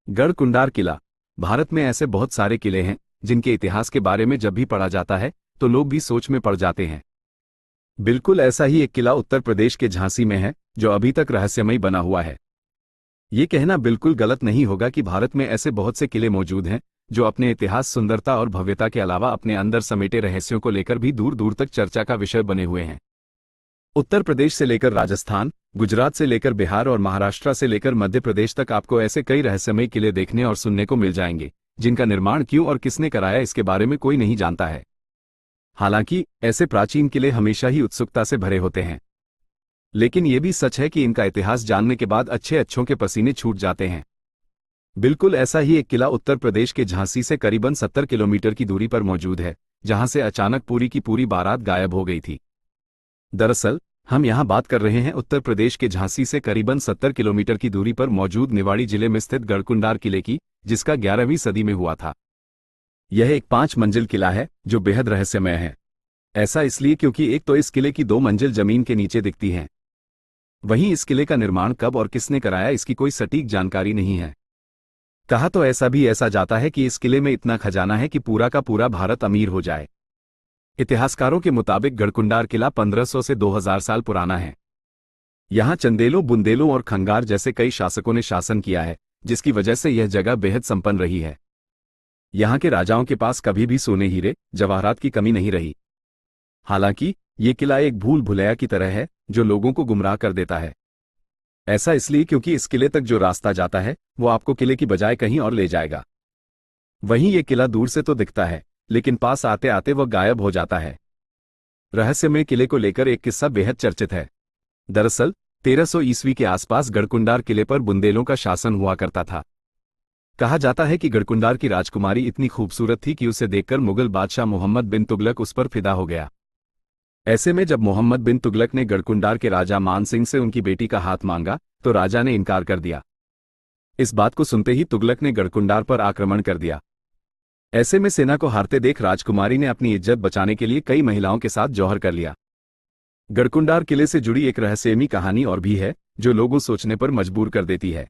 गढ़कुंडार किला। भारत में ऐसे बहुत सारे किले हैं जिनके इतिहास के बारे में जब भी पढ़ा जाता है तो लोग भी सोच में पड़ जाते हैं। बिल्कुल ऐसा ही एक किला उत्तर प्रदेश के झांसी में है जो अभी तक रहस्यमयी बना हुआ है। ये कहना बिल्कुल गलत नहीं होगा कि भारत में ऐसे बहुत से किले मौजूद हैं जो अपने इतिहास, सुंदरता और भव्यता के अलावा अपने अंदर समेटे रहस्यों को लेकर भी दूर दूर तक चर्चा का विषय बने हुए हैं। उत्तर प्रदेश से लेकर राजस्थान, गुजरात से लेकर बिहार और महाराष्ट्र से लेकर मध्य प्रदेश तक आपको ऐसे कई रहस्यमयी किले देखने और सुनने को मिल जाएंगे जिनका निर्माण क्यों और किसने कराया इसके बारे में कोई नहीं जानता है। हालांकि ऐसे प्राचीन किले हमेशा ही उत्सुकता से भरे होते हैं, लेकिन यह भी सच है कि इनका इतिहास जानने के बाद अच्छों के पसीने छूट जाते हैं। बिल्कुल ऐसा ही एक किला उत्तर प्रदेश के झांसी से करीबन 70 किलोमीटर की दूरी पर मौजूद है, जहां से अचानक पूरी की पूरी बारात गायब हो गई थी। दरअसल हम यहां बात कर रहे हैं उत्तर प्रदेश के झांसी से करीबन 70 किलोमीटर की दूरी पर मौजूद निवाड़ी जिले में स्थित गढ़कुंडार किले की, जिसका 11वीं सदी में हुआ था। यह एक 5 मंजिल किला है जो बेहद रहस्यमय है। ऐसा इसलिए क्योंकि एक तो इस किले की 2 मंजिल जमीन के नीचे दिखती हैं। वहीं इस किले का निर्माण कब और किसने कराया इसकी कोई सटीक जानकारी नहीं है। कहा तो ऐसा जाता है कि इस किले में इतना खजाना है कि पूरा का पूरा भारत अमीर हो जाए। इतिहासकारों के मुताबिक गढ़कुंडार किला 1500 से 2000 साल पुराना है। यहां चंदेलों, बुंदेलों और खंगार जैसे कई शासकों ने शासन किया है, जिसकी वजह से यह जगह बेहद संपन्न रही है। यहां के राजाओं के पास कभी भी सोने, हीरे, जवाहरात की कमी नहीं रही। हालांकि ये किला एक भूल भुलैया की तरह है जो लोगों को गुमराह कर देता है। ऐसा इसलिए क्योंकि इस किले तक जो रास्ता जाता है वो आपको किले की बजाय कहीं और ले जाएगा। वहीं ये किला दूर से तो दिखता है, लेकिन पास आते आते वह गायब हो जाता है। रहस्यमय किले को लेकर एक किस्सा बेहद चर्चित है। दरअसल 1300 ईस्वी के आसपास गढ़कुंडार किले पर बुंदेलों का शासन हुआ करता था। कहा जाता है कि गढ़कुंडार की राजकुमारी इतनी खूबसूरत थी कि उसे देखकर मुगल बादशाह मोहम्मद बिन तुगलक उस पर फिदा हो गया। ऐसे में जब मोहम्मद बिन तुगलक ने गढ़कुंडार के राजा मान सिंह से उनकी बेटी का हाथ मांगा तो राजा ने इनकार कर दिया। इस बात को सुनते ही तुगलक ने गढ़कुंडार पर आक्रमण कर दिया। ऐसे में सेना को हारते देख राजकुमारी ने अपनी इज्जत बचाने के लिए कई महिलाओं के साथ जौहर कर लिया। गढ़कुंडार किले से जुड़ी एक रहस्यमयी कहानी और भी है जो लोगों सोचने पर मजबूर कर देती है।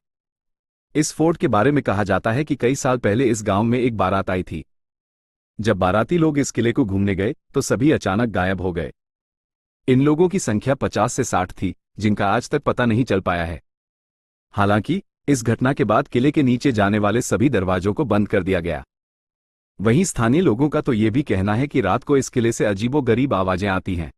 इस फोर्ट के बारे में कहा जाता है कि कई साल पहले इस गांव में एक बारात आई थी। जब बाराती लोग इस किले को घूमने गए तो सभी अचानक गायब हो गए। इन लोगों की संख्या 50 से 60 थी, जिनका आज तक पता नहीं चल पाया है। हालांकि इस घटना के बाद किले के नीचे जाने वाले सभी दरवाजों को बंद कर दिया गया। वहीं स्थानीय लोगों का तो ये भी कहना है कि रात को इस किले से अजीबोगरीब आवाजें आती हैं।